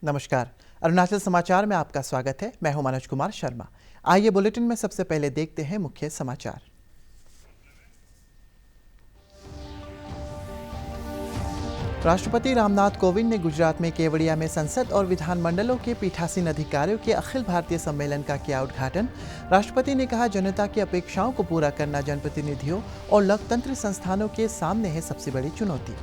नमस्कार। अरुणाचल समाचार में आपका स्वागत है। मैं हूं मनोज कुमार शर्मा। आइए बुलेटिन में सबसे पहले देखते हैं मुख्य समाचार। राष्ट्रपति रामनाथ कोविंद ने गुजरात में केवड़िया में संसद और विधानमंडलों के पीठासीन अधिकारियों के अखिल भारतीय सम्मेलन का किया उद्घाटन। राष्ट्रपति ने कहा, जनता की अपेक्षाओं को पूरा करना जनप्रतिनिधियों और लोकतंत्र संस्थानों के सामने है सबसे बड़ी चुनौती।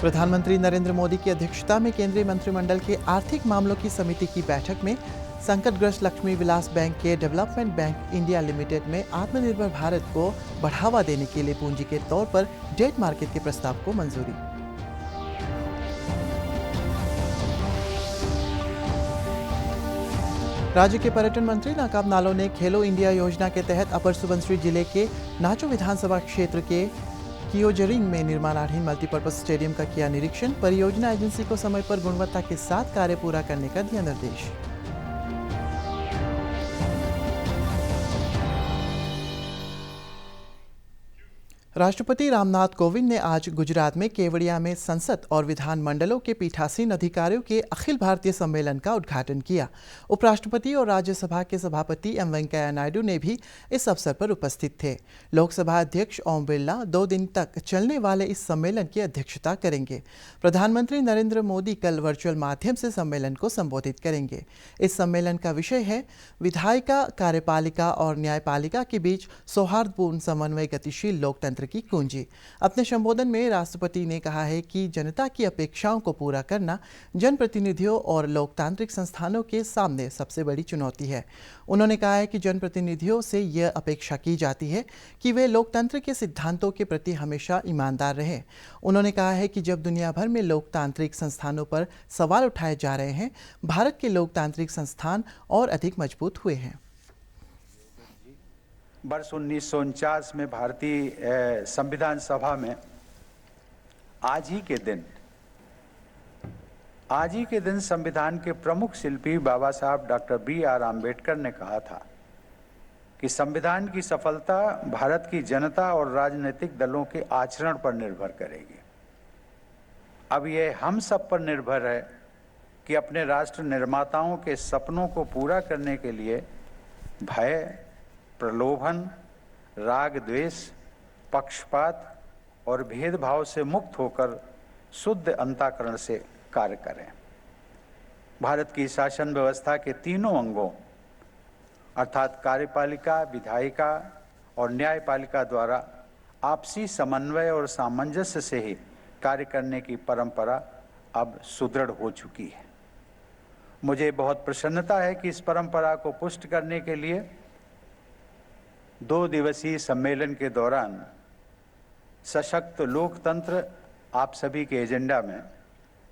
प्रधानमंत्री नरेंद्र मोदी की अध्यक्षता में केंद्रीय मंत्रिमंडल के आर्थिक मामलों की समिति की बैठक में संकटग्रस्त लक्ष्मी विलास बैंक के डेवलपमेंट बैंक इंडिया लिमिटेड में आत्मनिर्भर भारत को बढ़ावा देने के लिए पूंजी के तौर पर डेट मार्केट के प्रस्ताव को मंजूरी। राज्य के पर्यटन मंत्री नाकाब नालो ने खेलो इंडिया योजना के तहत अपर सुबनसिरी जिले के नाचो विधानसभा क्षेत्र के कियोजरिंग में निर्माणाधीन मल्टीपर्पज स्टेडियम का किया निरीक्षण। परियोजना एजेंसी को समय पर गुणवत्ता के साथ कार्य पूरा करने का दिया निर्देश। राष्ट्रपति रामनाथ कोविंद ने आज गुजरात में केवड़िया में संसद और विधानमंडलों के पीठासीन अधिकारियों के अखिल भारतीय सम्मेलन का उद्घाटन किया। उपराष्ट्रपति और राज्यसभा के सभापति एम वेंकैया नायडू ने भी इस अवसर पर उपस्थित थे। लोकसभा अध्यक्ष ओम बिरला 2 दिन तक चलने वाले इस सम्मेलन की अध्यक्षता करेंगे। प्रधानमंत्री नरेंद्र मोदी कल वर्चुअल माध्यम से सम्मेलन को संबोधित करेंगे। इस सम्मेलन का विषय है विधायिका, कार्यपालिका और न्यायपालिका के बीच सौहार्दपूर्ण समन्वय, गतिशील लोकतंत्र की कुंजी। अपने संबोधन में राष्ट्रपति ने कहा है कि जनता की अपेक्षाओं को पूरा करना जनप्रतिनिधियों और लोकतांत्रिक संस्थानों के सामने सबसे बड़ी चुनौती है। उन्होंने कहा है कि जनप्रतिनिधियों से यह अपेक्षा की जाती है कि वे लोकतंत्र के सिद्धांतों के प्रति हमेशा ईमानदार रहें। उन्होंने कहा है कि जब दुनिया भर में लोकतांत्रिक संस्थानों पर सवाल उठाए जा रहे हैं, भारत के लोकतांत्रिक संस्थान और अधिक मजबूत हुए हैं। वर्ष 1949 में भारतीय संविधान सभा में आज ही के दिन संविधान के प्रमुख शिल्पी बाबा साहब डॉक्टर B.R. आम्बेडकर ने कहा था कि संविधान की सफलता भारत की जनता और राजनीतिक दलों के आचरण पर निर्भर करेगी। अब यह हम सब पर निर्भर है कि अपने राष्ट्र निर्माताओं के सपनों को पूरा करने के लिए भय, प्रलोभन, राग द्वेष, पक्षपात और भेदभाव से मुक्त होकर शुद्ध अंतःकरण से कार्य करें। भारत की शासन व्यवस्था के तीनों अंगों अर्थात कार्यपालिका, विधायिका और न्यायपालिका द्वारा आपसी समन्वय और सामंजस्य से ही कार्य करने की परंपरा अब सुदृढ़ हो चुकी है। मुझे बहुत प्रसन्नता है कि इस परंपरा को पुष्ट करने के लिए 2 दिवसीय सम्मेलन के दौरान सशक्त लोकतंत्र, आप सभी के एजेंडा में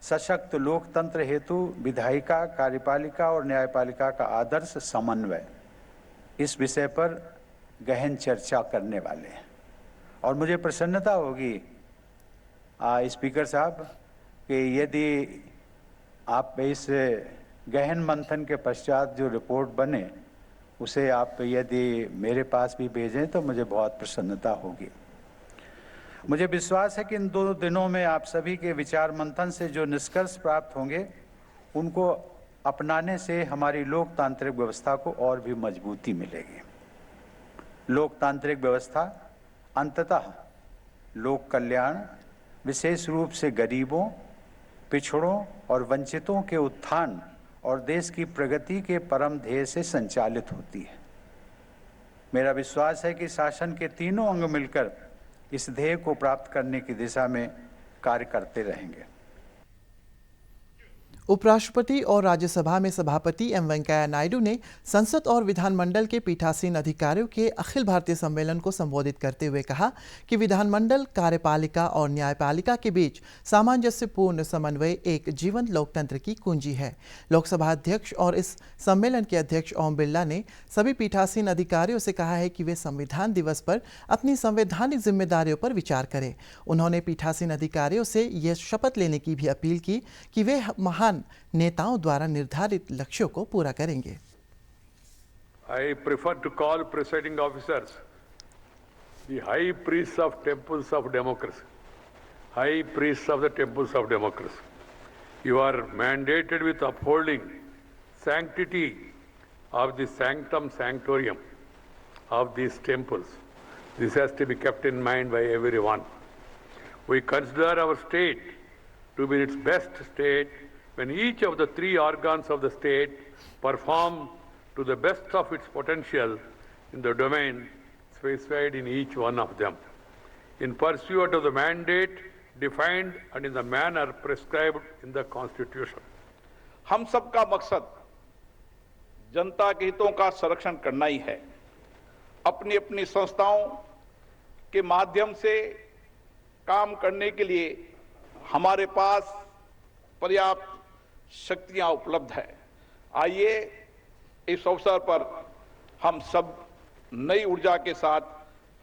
सशक्त लोकतंत्र हेतु विधायिका, कार्यपालिका और न्यायपालिका का आदर्श समन्वय, इस विषय पर गहन चर्चा करने वाले हैं। और मुझे प्रसन्नता होगी स्पीकर साहब कि यदि आप इस गहन मंथन के पश्चात जो रिपोर्ट बने उसे आप यदि मेरे पास भी भेजें तो मुझे बहुत प्रसन्नता होगी। मुझे विश्वास है कि इन 2 दिनों में आप सभी के विचार मंथन से जो निष्कर्ष प्राप्त होंगे उनको अपनाने से हमारी लोकतांत्रिक व्यवस्था को और भी मजबूती मिलेगी। लोकतांत्रिक व्यवस्था अंततः लोक कल्याण, विशेष रूप से गरीबों, पिछड़ों और वंचितों के उत्थान और देश की प्रगति के परम ध्येय से संचालित होती है। मेरा विश्वास है कि शासन के तीनों अंग मिलकर इस ध्येय को प्राप्त करने की दिशा में कार्य करते रहेंगे। उपराष्ट्रपति और राज्यसभा में सभापति एम वेंकैया नायडू ने संसद और विधानमंडल के पीठासीन अधिकारियों के अखिल भारतीय सम्मेलन को संबोधित करते हुए कहा कि विधानमंडल, कार्यपालिका और न्यायपालिका के बीच सामंजस्यपूर्ण समन्वय एक जीवंत लोकतंत्र की कुंजी है। लोकसभा अध्यक्ष और इस सम्मेलन के अध्यक्ष ओम बिरला ने सभी पीठासीन अधिकारियों से कहा है कि वे संविधान दिवस पर अपनी संवैधानिक जिम्मेदारियों पर विचार करें। उन्होंने पीठासीन अधिकारियों से यह शपथ लेने की भी अपील की कि वे महान नेताओं द्वारा निर्धारित लक्ष्यों को पूरा करेंगे। I prefer to call presiding officers the high priests of temples of democracy, high priests of the temples of democracy. You are mandated with upholding sanctity of the sanctum sanctorium of these temples. This has to be kept in mind by everyone. We consider our state to be its best state when each of the three organs of the state perform to the best of its potential in the domain specified in each one of them, in pursuit of the mandate defined and in the manner prescribed in the Constitution. हम सबका मकसद जनता के हितों का संरक्षण करना ही है। अपनी अपनी संस्थाओं के माध्यम से काम करने के लिए हमारे पास पर्याप्त शक्तियां उपलब्ध है। आइए इस अवसर पर हम सब नई ऊर्जा के साथ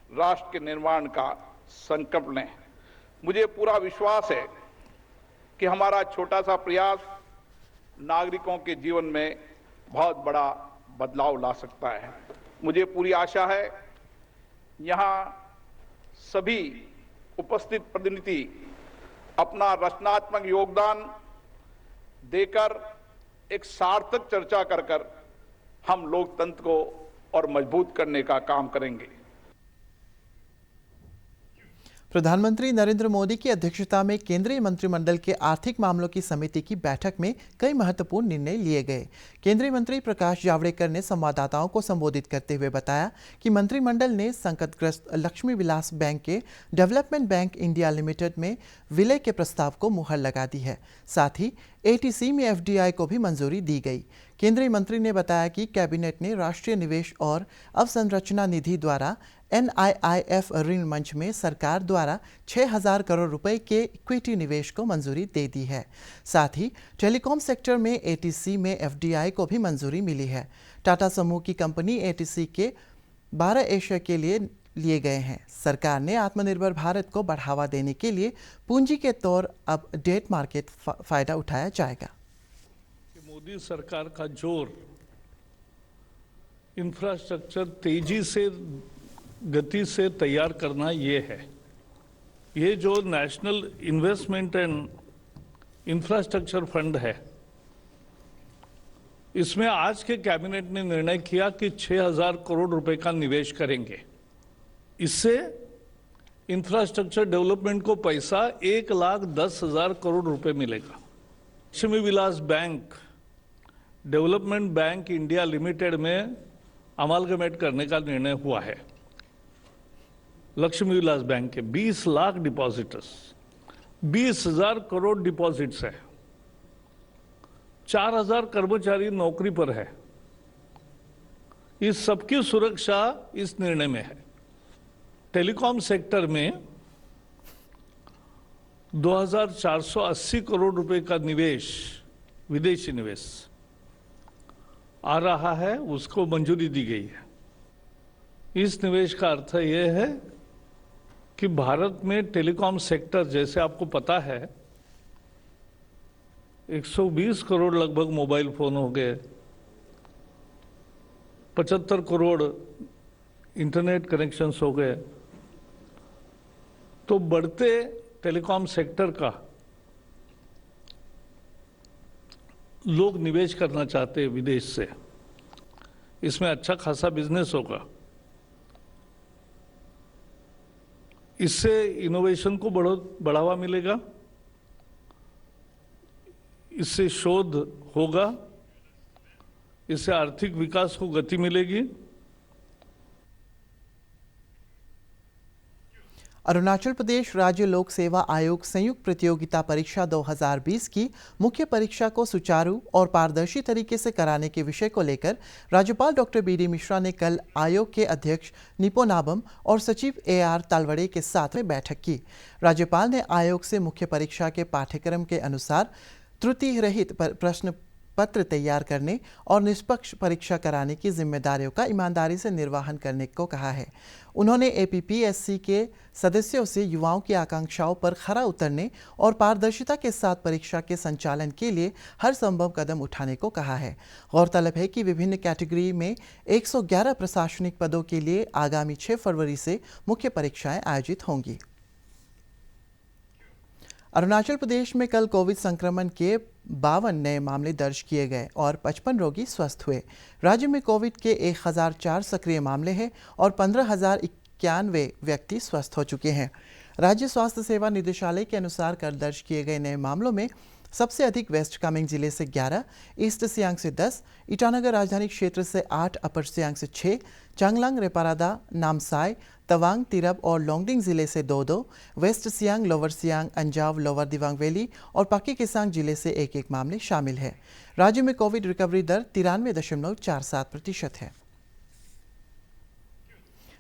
राष्ट्र के निर्माण का संकल्प लें। मुझे पूरा विश्वास है कि हमारा छोटा सा प्रयास नागरिकों के जीवन में बहुत बड़ा बदलाव ला सकता है। मुझे पूरी आशा है यहाँ सभी उपस्थित प्रतिनिधि अपना रचनात्मक योगदान देकर एक सार्थक चर्चा कर हम लोकतंत्र को और मजबूत करने का काम करेंगे। प्रधानमंत्री नरेंद्र मोदी की अध्यक्षता में केंद्रीय मंत्रिमंडल के आर्थिक मामलों की समिति की बैठक में कई महत्वपूर्ण निर्णय लिए गए। केंद्रीय मंत्री प्रकाश जावड़ेकर ने संवाददाताओं को संबोधित करते हुए बताया कि मंत्रिमंडल ने संकटग्रस्त लक्ष्मी विलास बैंक के डेवलपमेंट बैंक इंडिया लिमिटेड में विलय के प्रस्ताव को मुहर लगा दी है। साथ ही एटीसी में एफडीआई को भी मंजूरी दी गई। केंद्रीय मंत्री ने बताया कि कैबिनेट ने राष्ट्रीय निवेश और अवसंरचना निधि द्वारा NIIF ऋण मंच में सरकार द्वारा 6,000 करोड़ रुपए के इक्विटी निवेश को मंजूरी दे दी है। साथ ही टेलीकॉम सेक्टर में एटीसी में एफडीआई को भी मंजूरी मिली है। टाटा समूह की कंपनी एटीसी के 12 एशिया के लिए गए हैं। सरकार ने आत्मनिर्भर भारत को बढ़ावा देने के लिए पूंजी के तौर अब डेट मार्केट फायदा उठाया जाएगा। मोदी सरकार का जोर इंफ्रास्ट्रक्चर तेजी से गति से तैयार करना ये है। ये जो national investment and infrastructure fund है, इसमें आज के कैबिनेट ने निर्णय किया कि 6,000 करोड़ रुपए का निवेश करेंगे। इससे इंफ्रास्ट्रक्चर डेवलपमेंट को पैसा 1,10,000 करोड़ रुपए मिलेगा। Lakshmi Vilas bank development bank India limited में अमालगमेट करने का निर्णय हुआ है। लक्ष्मी विलास बैंक के 20 लाख डिपॉजिटर्स, 20,000 करोड़ डिपॉजिट्स है, 4,000 कर्मचारी नौकरी पर है। इस सबकी सुरक्षा इस निर्णय में है। टेलीकॉम सेक्टर में 2,480 करोड़ रुपए का निवेश, विदेशी निवेश आ रहा है, उसको मंजूरी दी गई है। इस निवेश का अर्थ यह है कि भारत में टेलीकॉम सेक्टर, जैसे आपको पता है 120 करोड़ लगभग मोबाइल फोन हो गए, 75 करोड़ इंटरनेट कनेक्शंस हो गए। तो बढ़ते टेलीकॉम सेक्टर का लोग निवेश करना चाहते हैं विदेश से। इसमें अच्छा खासा बिजनेस होगा। इससे इनोवेशन को बढ़ावा मिलेगा, इससे शोध होगा, इससे आर्थिक विकास को गति मिलेगी। अरुणाचल प्रदेश राज्य लोक सेवा आयोग संयुक्त प्रतियोगिता परीक्षा 2020 की मुख्य परीक्षा को सुचारू और पारदर्शी तरीके से कराने के विषय को लेकर राज्यपाल डॉक्टर BD मिश्रा ने कल आयोग के अध्यक्ष निपो नाबम और सचिव AR तालवड़े के साथ में बैठक की। राज्यपाल ने आयोग से मुख्य परीक्षा के पाठ्यक्रम के अनुसार त्रुटि रहित प्रश्न पत्र तैयार करने और निष्पक्ष परीक्षा कराने की जिम्मेदारियों का ईमानदारी से निर्वहन करने को कहा है। उन्होंने एपीपीएससी के सदस्यों से युवाओं की आकांक्षाओं पर खरा उतरने और पारदर्शिता के साथ परीक्षा के संचालन के लिए हर संभव कदम उठाने को कहा है। गौरतलब है कि विभिन्न कैटेगरी में 111 प्रशासनिक पदों के लिए आगामी 6 फरवरी से मुख्य परीक्षाएं आयोजित होंगी। अरुणाचल प्रदेश में कल कोविड संक्रमण के 52 नए मामले दर्ज किए गए और 55 रोगी स्वस्थ हुए। राज्य में कोविड के 1004 सक्रिय मामले हैं और 15,091 व्यक्ति स्वस्थ हो चुके हैं। राज्य स्वास्थ्य सेवा निदेशालय के अनुसार कल दर्ज किए गए नए मामलों में सबसे अधिक वेस्ट कामेंग जिले से 11, ईस्ट सियांग से 10, ईटानगर राजधानी क्षेत्र से 8, अपर सियांग से 6, चांगलांग, रेपारादा, नामसाई, तवांग, तिरप और लोंगडिंग जिले से 2-2, west Siang, lower Siang, Anjaw, lower Dibang valley और पाक्के केसांग जिले से 1-1 मामले शामिल है। राज्य में कोविड रिकवरी दर 93.47% है।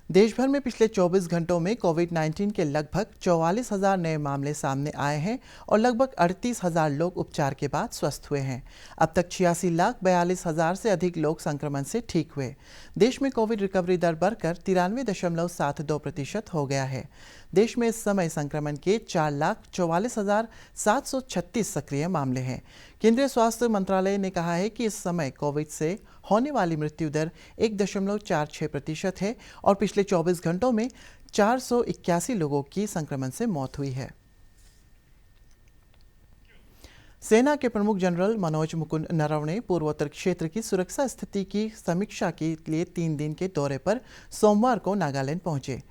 देश भर में पिछले 24 घंटों में कोविड-19 के लगभग 44,000 नए मामले सामने आए हैं और लगभग 38,000 लोग उपचार के बाद स्वस्थ हुए हैं। अब तक 86,42,000 से अधिक लोग संक्रमण से ठीक हुए। देश में कोविड रिकवरी दर बढ़कर 93.72% हो गया है। देश में इस समय संक्रमण के 4,44,736 सक्रिय मामले हैं। केंद्रीय स्वास्थ्य मंत्रालय ने कहा है कि इस समय कोविड से होने वाली मृत्यु दर 1.46% है और पिछले 24 घंटों में 481 लोगों की संक्रमण से मौत हुई है। सेना के प्रमुख जनरल मनोज मुकुंद नरवणे पूर्वोत्तर क्षेत्र की सुरक्षा स्थिति की समीक्षा के लिए 3 दिन के दौरे पर सोमवार को नागालैंड पहुंचे।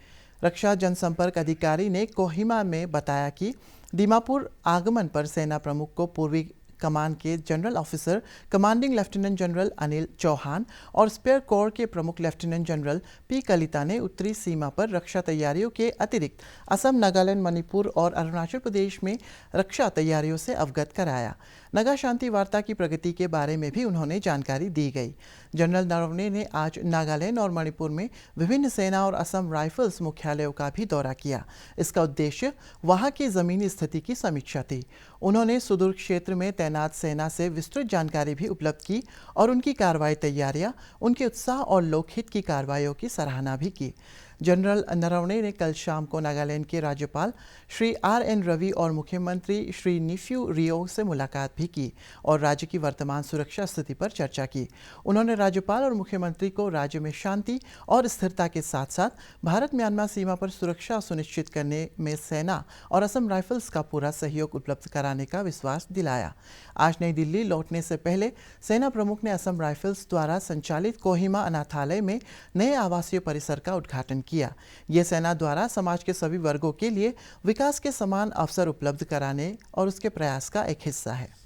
रक्षा जनसंपर्क अधिकारी ने कोहिमा में बताया कि दीमापुर आगमन पर सेना प्रमुख को पूर्वी कमान के general officer commanding lieutenant general Anil Chauhan और स्पेयर कोर के प्रमुख लेफ्टिनेंट जनरल पी कलिता ने उत्तरी सीमा पर रक्षा तैयारियों के अतिरिक्त असम, नागालैंड, मणिपुर और अरुणाचल प्रदेश में रक्षा तैयारियों से अवगत कराया। नगा शांति वार्ता की प्रगति के बारे में भी उन्होंने जानकारी दी गई। जनरल नरवणे ने आज नागालैंड और मणिपुर में विभिन्न सेना और असम राइफल्स मुख्यालयों का भी दौरा किया। इसका उद्देश्य वहां की जमीनी स्थिति की समीक्षा थी। उन्होंने सुदूर क्षेत्र में तैनात सेना से विस्तृत जानकारी भी उपलब्ध की और उनकी कार्रवाई तैयारियां, उनके उत्साह और लोकहित की कार्रवाइयों की सराहना भी की। जनरल नरवणे ने कल शाम को नागालैंड के राज्यपाल श्री RN रवि और मुख्यमंत्री श्री निफ्यू रियो से मुलाकात भी की और राज्य की वर्तमान सुरक्षा स्थिति पर चर्चा की। उन्होंने राज्यपाल और मुख्यमंत्री को राज्य में शांति और स्थिरता के साथ साथ भारत म्यांमार सीमा पर सुरक्षा सुनिश्चित करने में सेना और असम राइफल्स का पूरा सहयोग उपलब्ध कराने का विश्वास दिलाया। आज नई दिल्ली लौटने से पहले सेना प्रमुख ने असम राइफल्स द्वारा संचालित कोहिमा अनाथालय में नए आवासीय परिसर का उद्घाटन किया। यह सेना द्वारा समाज के सभी वर्गों के लिए विकास के समान अवसर उपलब्ध कराने और उसके प्रयास का एक हिस्सा है।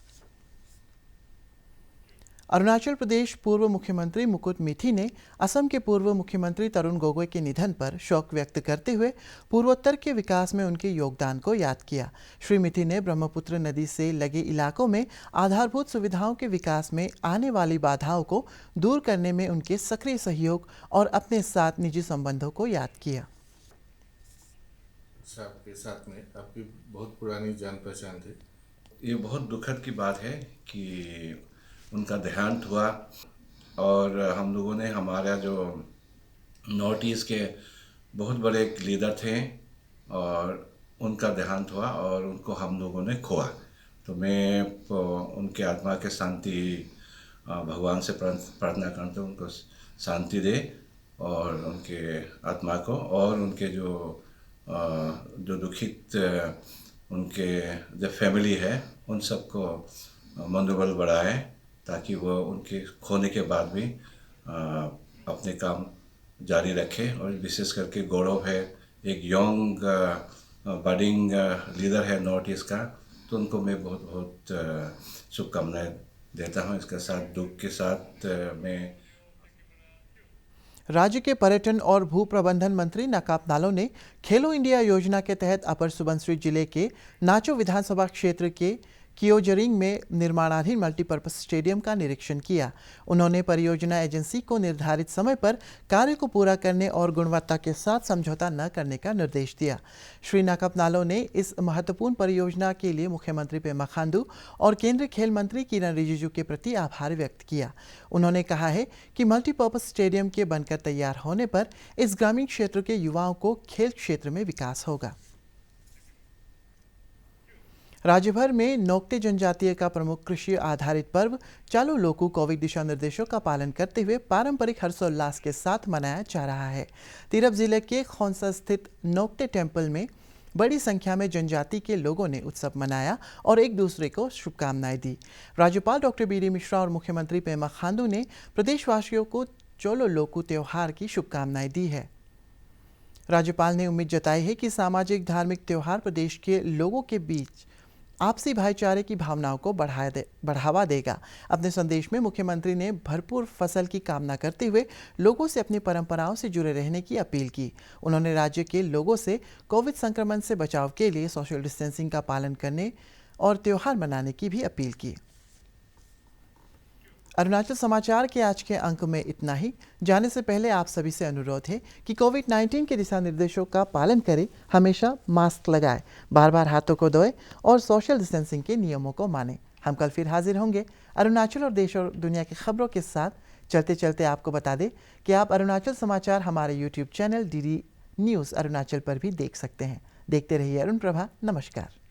अरुणाचल प्रदेश पूर्व मुख्यमंत्री मुकुट मिथी ने असम के पूर्व मुख्यमंत्री तरुण गोगोई के निधन पर शोक व्यक्त करते हुए पूर्वोत्तर के विकास में उनके योगदान को याद किया। श्री मिथी ने ब्रह्मपुत्र नदी से लगे इलाकों में आधारभूत सुविधाओं के विकास में आने वाली बाधाओं को दूर करने में उनके सक्रिय सहयोग और अपने साथ निजी संबंधों को याद किया। आपके साथ में आपकी बहुत पुरानी जान पहचान थी। ये बहुत दुखद की बात है कि उनका देहांत हुआ और हम लोगों ने हमारा जो नॉर्थ ईस्ट के बहुत बड़े एक लीडर थे और उनका देहांत हुआ और उनको हम लोगों ने खोआ। तो मैं उनके आत्मा के शांति भगवान से प्रार्थना करता हूँ, उनको शांति दे और उनके आत्मा को और उनके जो दुखित उनके जो फैमिली है उन सबको मनोबल बढ़ाए ताकि वो उनके खोने के बाद भी अपने काम जारी रखे। और विशेष करके गौरव है एक यंग बडिंग लीडर है नॉर्थ ईस्ट का, तो उनको मैं बहुत बहुत शुभकामनाएं देता हूँ। इसके साथ दुख के साथ मैं राज्य के पर्यटन और भू प्रबंधन मंत्री नकाप नालो ने खेलो इंडिया योजना के तहत अपर सुबनसिरी जिले के नाचो विधानसभा क्षेत्र के कियोजरिंग में निर्माणाधीन मल्टीपर्पज स्टेडियम का निरीक्षण किया। उन्होंने परियोजना एजेंसी को निर्धारित समय पर कार्य को पूरा करने और गुणवत्ता के साथ समझौता न करने का निर्देश दिया। श्री नाकप नालो ने इस महत्वपूर्ण परियोजना के लिए मुख्यमंत्री पेमा खांडू और केंद्रीय खेल मंत्री किरण रिजिजू के प्रति आभार व्यक्त किया। उन्होंने कहा है कि मल्टीपर्पज स्टेडियम के बनकर तैयार होने पर इस ग्रामीण क्षेत्र के युवाओं को खेल क्षेत्र में विकास होगा। राज्य भर में नोक्टे जनजातीय का प्रमुख कृषि आधारित पर्व चालू लोकू कोविड दिशा निर्देशों का पालन करते हुए पारंपरिक हर्षोल्लास के साथ मनाया जा रहा है। तिरप जिले के खोंसा स्थित नोक्टे टेम्पल में बड़ी संख्या में जनजाति के लोगों ने उत्सव मनाया और एक दूसरे को शुभकामनाएं दी। राज्यपाल डॉक्टर बी डी मिश्रा और मुख्यमंत्री पेमा खांडू ने प्रदेशवासियों को चोलो लोकू त्योहार की शुभकामनाएं दी है। राज्यपाल ने उम्मीद जताई है कि सामाजिक धार्मिक त्योहार प्रदेश के लोगों के बीच आपसी भाईचारे की भावनाओं को बढ़ावा देगा। अपने संदेश में मुख्यमंत्री ने भरपूर फसल की कामना करते हुए लोगों से अपनी परंपराओं से जुड़े रहने की अपील की। उन्होंने राज्य के लोगों से कोविड संक्रमण से बचाव के लिए सोशल डिस्टेंसिंग का पालन करने और त्यौहार मनाने की भी अपील की। अरुणाचल समाचार के आज के अंक में इतना ही। जाने से पहले आप सभी से अनुरोध है कि कोविड-19 के दिशा निर्देशों का पालन करें, हमेशा मास्क लगाएं, बार बार हाथों को धोएं और सोशल डिस्टेंसिंग के नियमों को मानें। हम कल फिर हाजिर होंगे अरुणाचल और देश और दुनिया की खबरों के साथ। चलते चलते आपको बता दें कि आप अरुणाचल समाचार हमारे YouTube channel DD news Arunachal पर भी देख सकते हैं। देखते रहिए अरुण प्रभा। नमस्कार।